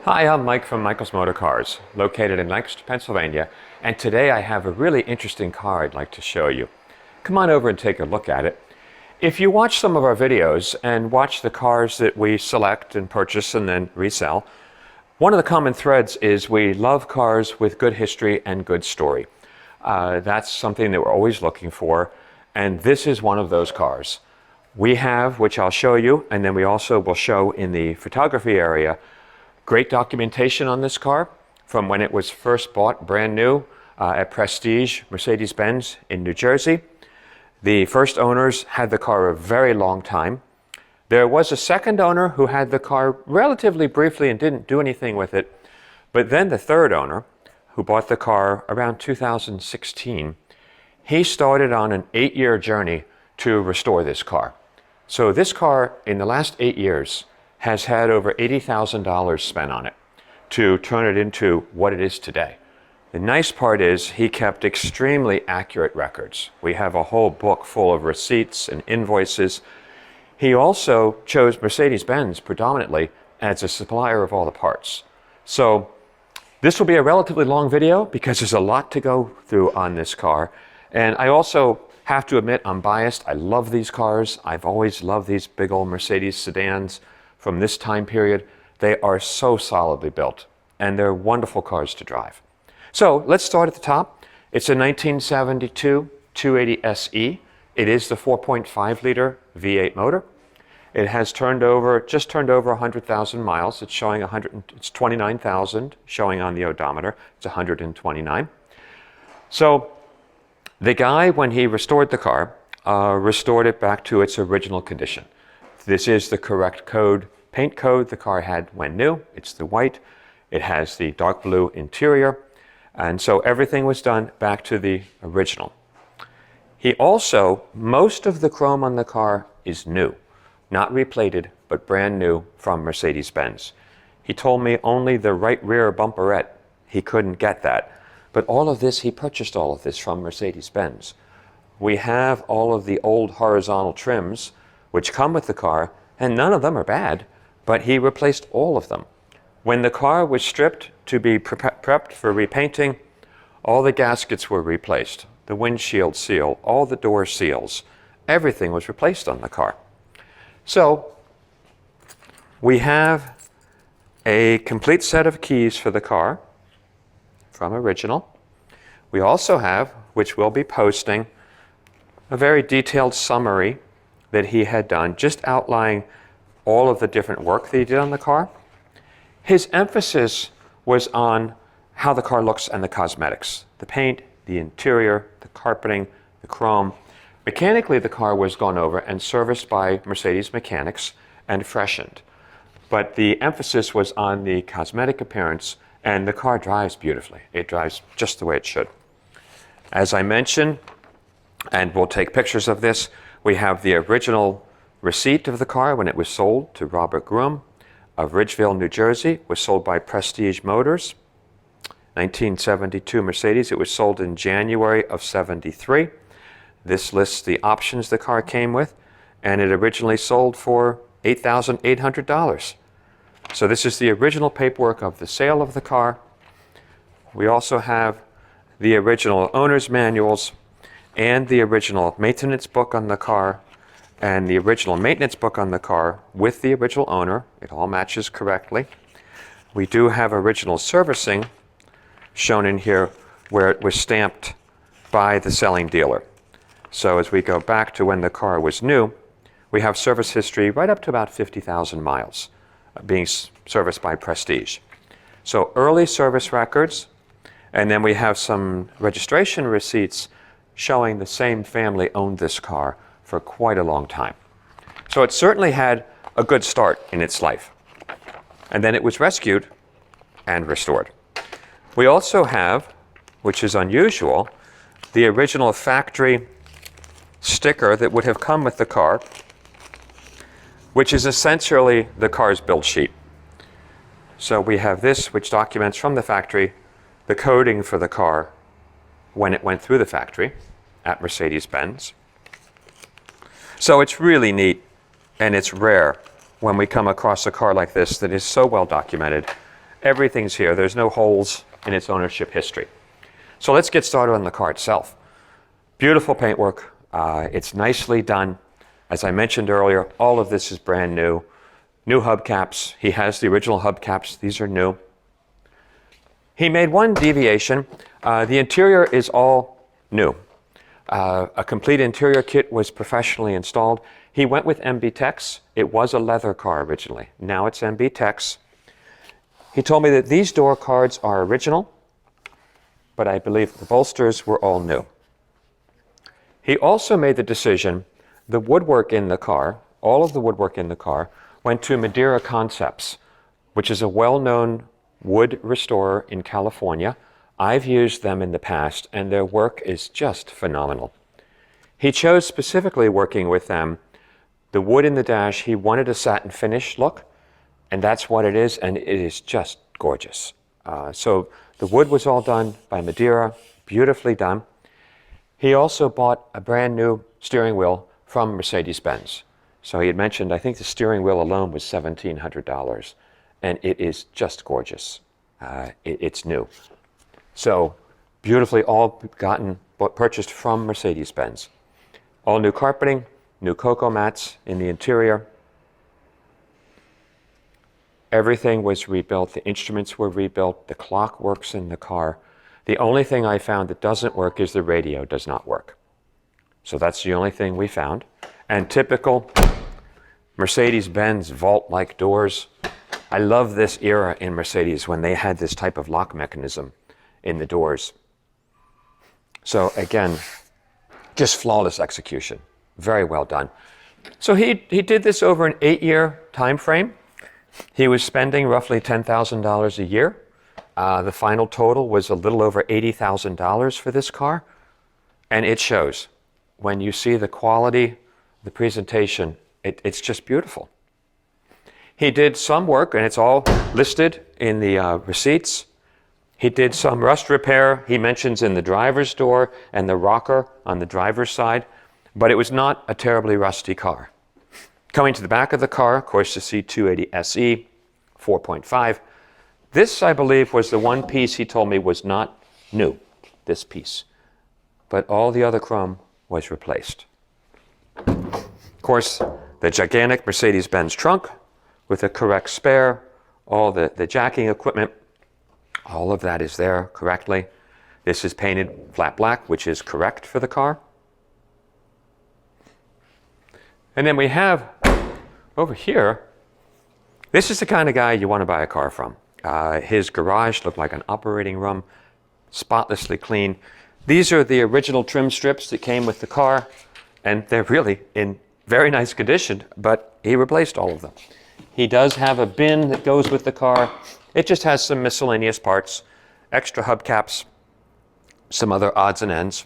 Hi, I'm Mike from Michael's Motor Cars, located in Lancaster, Pennsylvania, and today I have a really interesting car I'd like to show you. Come on over and take a look at it. If you watch some of our videos and watch the cars that we select and purchase and then resell, one of the common threads is we love cars with good history and good story. That's something that we're always looking for, and this is one of those cars. We have, which I'll show you, and then we also will show in the photography area, great documentation on this car from when it was first bought brand new at Prestige, Mercedes-Benz in New Jersey. The first owners had the car a very long time. There was a second owner who had the car relatively briefly and didn't do anything with it. But then the third owner, who bought the car around 2016, he started on an 8-year journey to restore this car. So this car, in the last 8 years, has had over $80,000 spent on it to turn it into what it is today. The nice part is he kept extremely accurate records. We have a whole book full of receipts and invoices. He also chose Mercedes-Benz predominantly as a supplier of all the parts. So this will be a relatively long video because there's a lot to go through on this car. And I also have to admit I'm biased. I love these cars. I've always loved these big old Mercedes sedans from this time period. They are so solidly built and they're wonderful cars to drive. So let's start at the top. It's a 1972 280 SE. It is the 4.5 liter V8 motor. It has just turned over 100,000 miles. It's showing it's 29,000 showing on the odometer. It's 129. So the guy, when he restored the car, restored it back to its original condition. This is the correct paint code the car had when new. It's the white. It has the dark blue interior. And so everything was done back to the original. Most of the chrome on the car is new, not replated, but brand new from Mercedes-Benz. He told me only the right rear bumperette, he couldn't get that. But he purchased all of this from Mercedes-Benz. We have all of the old horizontal trims which come with the car, and none of them are bad, but he replaced all of them. When the car was stripped to be prepped for repainting, all the gaskets were replaced, the windshield seal, all the door seals, everything was replaced on the car. So we have a complete set of keys for the car from original. We also have, which we'll be posting, a very detailed summary that he had done, just outlining all of the different work that he did on the car. His emphasis was on how the car looks and the cosmetics, the paint, the interior, the carpeting, the chrome. Mechanically, the car was gone over and serviced by Mercedes mechanics and freshened. But the emphasis was on the cosmetic appearance, and the car drives beautifully. It drives just the way it should. As I mentioned, and we'll take pictures of this, we have the original receipt of the car when it was sold to Robert Groom of Ridgeville, New Jersey. It was sold by Prestige Motors. 1972 Mercedes. It was sold in January of 73. This lists the options the car came with, and it originally sold for $8,800. So this is the original paperwork of the sale of the car. We also have the original owner's manuals and the original maintenance book on the car and the original maintenance book on the car with the original owner. It all matches correctly. We do have original servicing shown in here where it was stamped by the selling dealer. So as we go back to when the car was new, we have service history right up to about 50,000 miles being serviced by Prestige. So early service records, and then we have some registration receipts showing the same family owned this car for quite a long time. So it certainly had a good start in its life. And then it was rescued and restored. We also have, which is unusual, the original factory sticker that would have come with the car, which is essentially the car's build sheet. So we have this, which documents from the factory the coding for the car when it went through the factory at Mercedes-Benz. So it's really neat, and it's rare when we come across a car like this that is so well documented Everything's here. There's no holes in its ownership history. So let's get started on the car itself. Beautiful paintwork. It's nicely done. As I mentioned earlier, all of this is brand new. New hubcaps. He has the original hubcaps. These are new. He made one deviation. The interior is all new. A complete interior kit was professionally installed. He went with MB-Tex. It was a leather car originally. Now it's MB-Tex. He told me that these door cards are original, but I believe the bolsters were all new. He also made the decision, the woodwork in the car, all of the woodwork in the car, went to Madeira Concepts, which is a well-known wood restorer in California. I've used them in the past, and their work is just phenomenal. He chose specifically working with them. The wood in the dash, he wanted a satin finish look, and that's what it is, and it is just gorgeous. So the wood was all done by Madeira, beautifully done. He also bought a brand new steering wheel from Mercedes-Benz. So he had mentioned, I think the steering wheel alone was $1,700, and it is just gorgeous. It's new. So beautifully all purchased from Mercedes-Benz. All new carpeting, new cocoa mats in the interior. Everything was rebuilt. The instruments were rebuilt. The clock works in the car. The only thing I found that doesn't work is the radio does not work. So that's the only thing we found. And typical Mercedes-Benz vault-like doors. I love this era in Mercedes when they had this type of lock mechanism in the doors. So again, just flawless execution. Very well done. So he did this over an 8-year time frame. He was spending roughly $10,000 a year. The final total was a little over $80,000 for this car. And it shows. When you see the quality, the presentation, it's just beautiful. He did some work, and it's all listed in the receipts. He did some rust repair. He mentions in the driver's door and the rocker on the driver's side, but it was not a terribly rusty car. Coming to the back of the car, of course, the C280 SE 4.5. This, I believe, was the one piece he told me was not new, this piece. But all the other chrome was replaced. Of course, the gigantic Mercedes-Benz trunk with a correct spare, all the jacking equipment, all of that is there correctly. This is painted flat black, which is correct for the car. And then we have over here, this is the kind of guy you want to buy a car from. His garage looked like an operating room, spotlessly clean. These are the original trim strips that came with the car, and they're really in very nice condition, but he replaced all of them. He does have a bin that goes with the car. It just has some miscellaneous parts, extra hubcaps, some other odds and ends.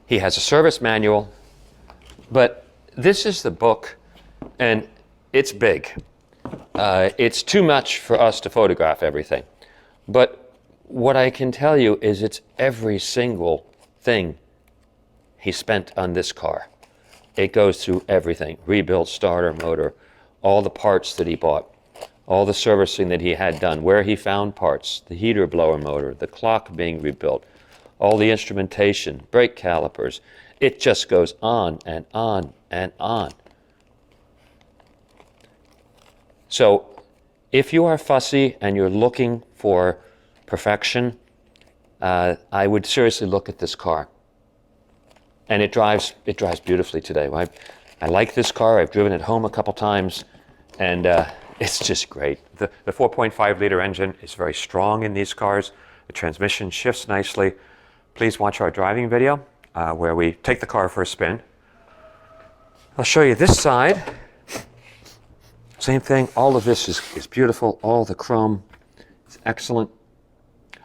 He has a service manual, but this is the book, and it's big. It's too much for us to photograph everything. But what I can tell you is it's every single thing he spent on this car. It goes through everything. Rebuilt starter, motor, all the parts that he bought, all the servicing that he had done, where he found parts, the heater blower motor, the clock being rebuilt, all the instrumentation, brake calipers. It just goes on and on and on. So if you are fussy and you're looking for perfection, I would seriously look at this car. And it drives beautifully today. I like this car. I've driven it home a couple times, and it's just great. The 4.5 liter engine is very strong in these cars. The transmission shifts nicely. Please watch our driving video where we take the car for a spin. I'll show you this side. Same thing. All of this is beautiful. All the chrome is excellent.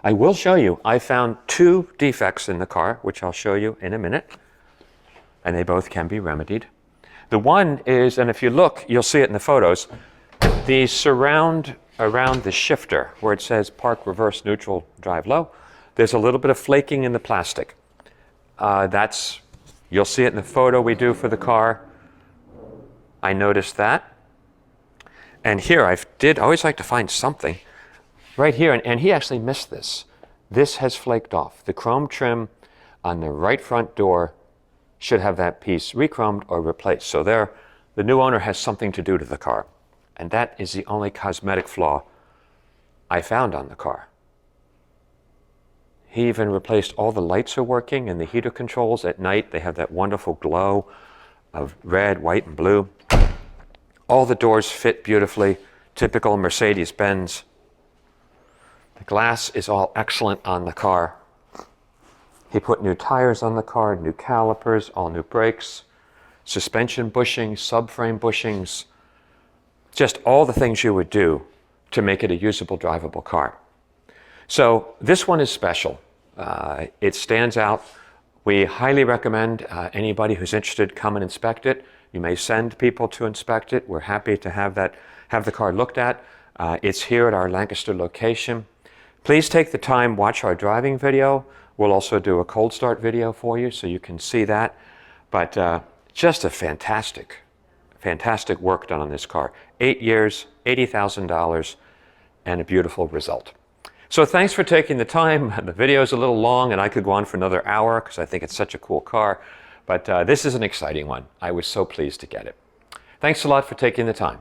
I will show you, I found 2 defects in the car, which I'll show you in a minute. And they both can be remedied. The one is, and if you look, you'll see it in the photos, the surround around the shifter where it says park, reverse, neutral, drive low, there's a little bit of flaking in the plastic. You'll see it in the photo we do for the car. I noticed that. And here I always like to find something right here, and he actually missed this. This has flaked off. The chrome trim on the right front door should have that piece re-chromed or replaced. So there, the new owner has something to do to the car. And that is the only cosmetic flaw I found on the car. He even replaced all the lights are working and the heater controls at night. They have that wonderful glow of red, white, and blue. All the doors fit beautifully, typical Mercedes-Benz. The glass is all excellent on the car. He put new tires on the car, new calipers, all new brakes, suspension bushings, subframe bushings, just all the things you would do to make it a usable, drivable car. So this one is special. It stands out. We highly recommend anybody who's interested come and inspect it. You may send people to inspect it. We're happy to have the car looked at. It's here at our Lancaster location. Please take the time, watch our driving video. We'll also do a cold start video for you so you can see that. But just a fantastic work done on this car. 8 years, $80,000, and a beautiful result. So thanks for taking the time. The video is a little long and I could go on for another hour because I think it's such a cool car. But this is an exciting one. I was so pleased to get it. Thanks a lot for taking the time.